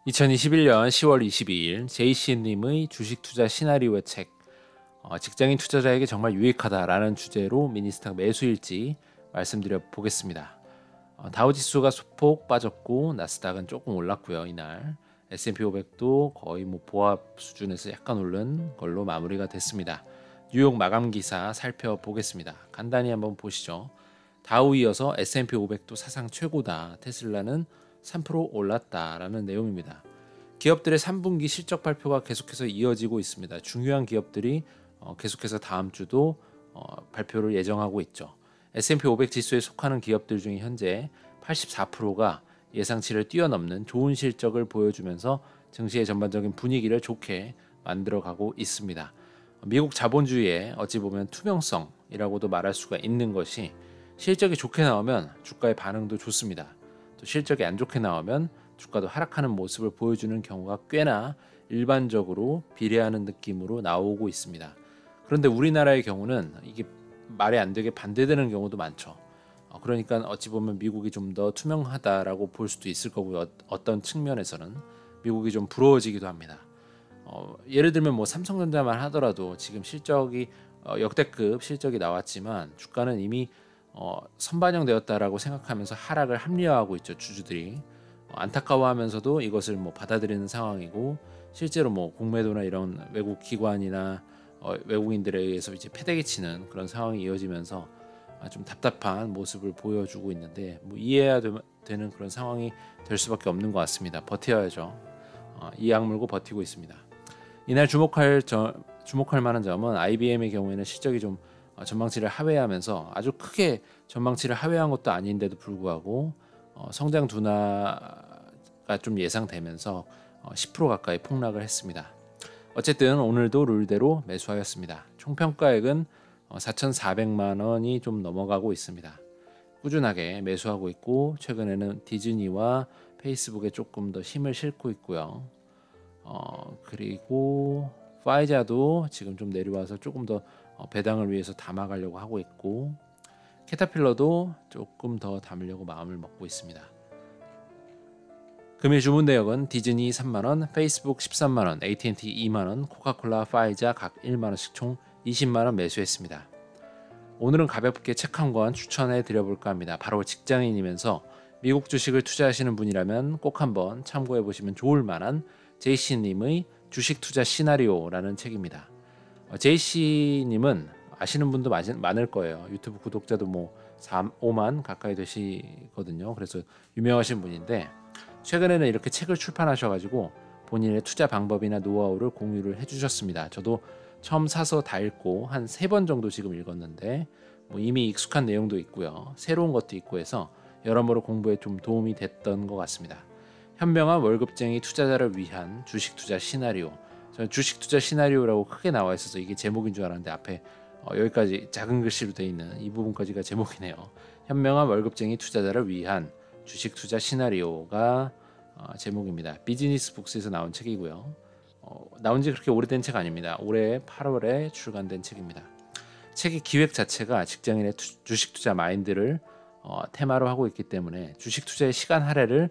2021년 10월 22일 제이씨님의 주식 투자 시나리오의 책 직장인 투자자에게 정말 유익하다라는 주제로 미니스탁 매수일지 말씀드려 보겠습니다. 다우지수가 소폭 빠졌고 나스닥은 조금 올랐고요. 이날 S&P 500도 거의 보합 수준에서 약간 오른 걸로 마무리가 됐습니다. 뉴욕 마감 기사 살펴보겠습니다. 간단히 한번 보시죠. 다우 이어서 S&P 500도 사상 최고다. 테슬라는 3% 올랐다라는 내용입니다. 기업들의 3분기 실적 발표가 계속해서 이어지고 있습니다. 중요한 기업들이 계속해서 다음 주도 발표를 예정하고 있죠. S&P 500 지수에 속하는 기업들 중에 현재 84%가 예상치를 뛰어넘는 좋은 실적을 보여주면서 증시의 전반적인 분위기를 좋게 만들어가고 있습니다. 미국 자본주의의 어찌 보면 투명성이라고도 말할 수가 있는 것이 실적이 좋게 나오면 주가의 반응도 좋습니다. 또 실적이 안 좋게 나오면 주가도 하락하는 모습을 보여주는 경우가 꽤나 일반적으로 비례하는 느낌으로 나오고 있습니다. 그런데 우리나라의 경우는 이게 말이 안 되게 반대되는 경우도 많죠. 그러니까 어찌 보면 미국이 좀 더 투명하다라고 볼 수도 있을 거고요. 어떤 측면에서는 미국이 좀 부러워지기도 합니다. 예를 들면 삼성전자만 하더라도 지금 실적이 역대급 실적이 나왔지만 주가는 이미 선반영되었다라고 생각하면서 하락을 합리화하고 있죠. 주주들이 안타까워하면서도 이것을 받아들이는 상황이고, 실제로 공매도나 이런 외국 기관이나 외국인들에 의해서 이제 패대기 치는 그런 상황이 이어지면서 좀 답답한 모습을 보여주고 있는데 이해해야 되는 그런 상황이 될 수밖에 없는 것 같습니다. 버텨야죠. 이 악물고 버티고 있습니다. 이날 주목할 만한 점은 IBM의 경우에는 실적이 좀 전망치를 하회하면서 아주 크게 전망치를 하회한 것도 아닌데도 불구하고 성장 둔화가 좀 예상되면서 10% 가까이 폭락을 했습니다. 어쨌든 오늘도 룰대로 매수하였습니다. 총평가액은 4,400만 원이 좀 넘어가고 있습니다. 꾸준하게 매수하고 있고, 최근에는 디즈니와 페이스북에 조금 더 힘을 싣고 있고요. 그리고 파이자도 지금 좀 내려와서 조금 더 배당을 위해서 담아가려고 하고 있고, 캐터필러도 조금 더 담으려고 마음을 먹고 있습니다. 금일 주문 내역은 디즈니 3만원, 페이스북 13만원, AT&T 2만원, 코카콜라, 파이자 각 1만원씩 총 20만원 매수했습니다. 오늘은 가볍게 책 한 권 추천해 드려볼까 합니다. 바로 직장인이면서 미국 주식을 투자하시는 분이라면 꼭 한번 참고해 보시면 좋을 만한 제이씨님의 주식 투자 시나리오라는 책입니다. 제이씨님은 아시는 분도 많을 거예요. 유튜브 구독자도 5만 가까이 되시거든요. 그래서 유명하신 분인데, 최근에는 이렇게 책을 출판하셔가지고 본인의 투자 방법이나 노하우를 공유를 해주셨습니다. 저도 처음 사서 다 읽고 한 3번 정도 지금 읽었는데 이미 익숙한 내용도 있고요. 새로운 것도 있고 해서 여러모로 공부에 좀 도움이 됐던 것 같습니다. 현명한 월급쟁이 투자자를 위한 주식 투자 시나리오. 저는 주식 투자 시나리오라고 크게 나와 있어서 이게 제목인 줄 알았는데 앞에 여기까지 작은 글씨로 되어 있는 이 부분까지가 제목이네요. 현명한 월급쟁이 투자자를 위한 주식 투자 시나리오가 제목입니다. 비즈니스 북스에서 나온 책이고요. 나온 지 그렇게 오래된 책 아닙니다. 올해 8월에 출간된 책입니다. 책의 기획 자체가 직장인의 주식 투자 마인드를 테마로 하고 있기 때문에 주식 투자의 시간 할애를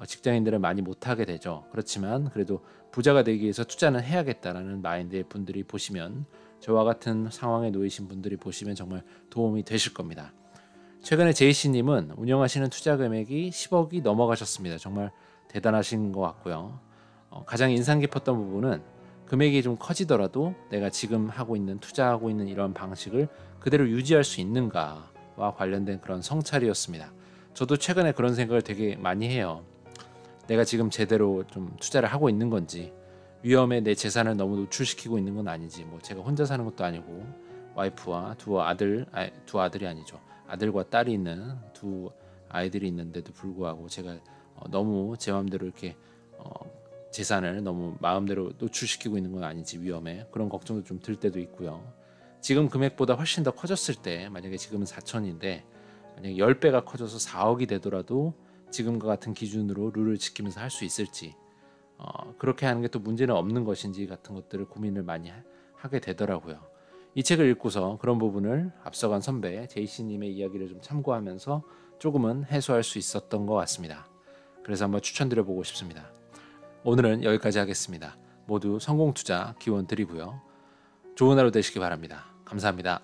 직장인들은 많이 못하게 되죠. 그렇지만 그래도 부자가 되기 위해서 투자는 해야겠다라는 마인드의 분들이 보시면, 저와 같은 상황에 놓이신 분들이 보시면 정말 도움이 되실 겁니다. 최근에 제이씨님은 운영하시는 투자 금액이 10억이 넘어가셨습니다. 정말 대단하신 것 같고요. 가장 인상 깊었던 부분은 금액이 좀 커지더라도 내가 지금 투자하고 있는 이런 방식을 그대로 유지할 수 있는가와 관련된 그런 성찰이었습니다. 저도 최근에 그런 생각을 되게 많이 해요. 내가 지금 제대로 좀 투자를 하고 있는 건지, 위험에 내 재산을 너무 노출시키고 있는 건 아니지, 제가 혼자 사는 것도 아니고 와이프와 두 아들이 아니죠. 아들과 딸이 있는 두 아이들이 있는데도 불구하고 제가 너무 제 마음대로 이렇게 재산을 너무 마음대로 노출시키고 있는 건 아닌지, 위험에 그런 걱정도 좀 들 때도 있고요. 지금 금액보다 훨씬 더 커졌을 때, 만약에 지금은 4천인데 만약에 10배가 커져서 4억이 되더라도 지금과 같은 기준으로 룰을 지키면서 할 수 있을지, 그렇게 하는 게 또 문제는 없는 것인지 같은 것들을 고민을 많이 하게 되더라고요. 이 책을 읽고서 그런 부분을 앞서간 선배 제이씨님의 이야기를 좀 참고하면서 조금은 해소할 수 있었던 것 같습니다. 그래서 한번 추천드려보고 싶습니다. 오늘은 여기까지 하겠습니다. 모두 성공 투자 기원 드리고요. 좋은 하루 되시기 바랍니다. 감사합니다.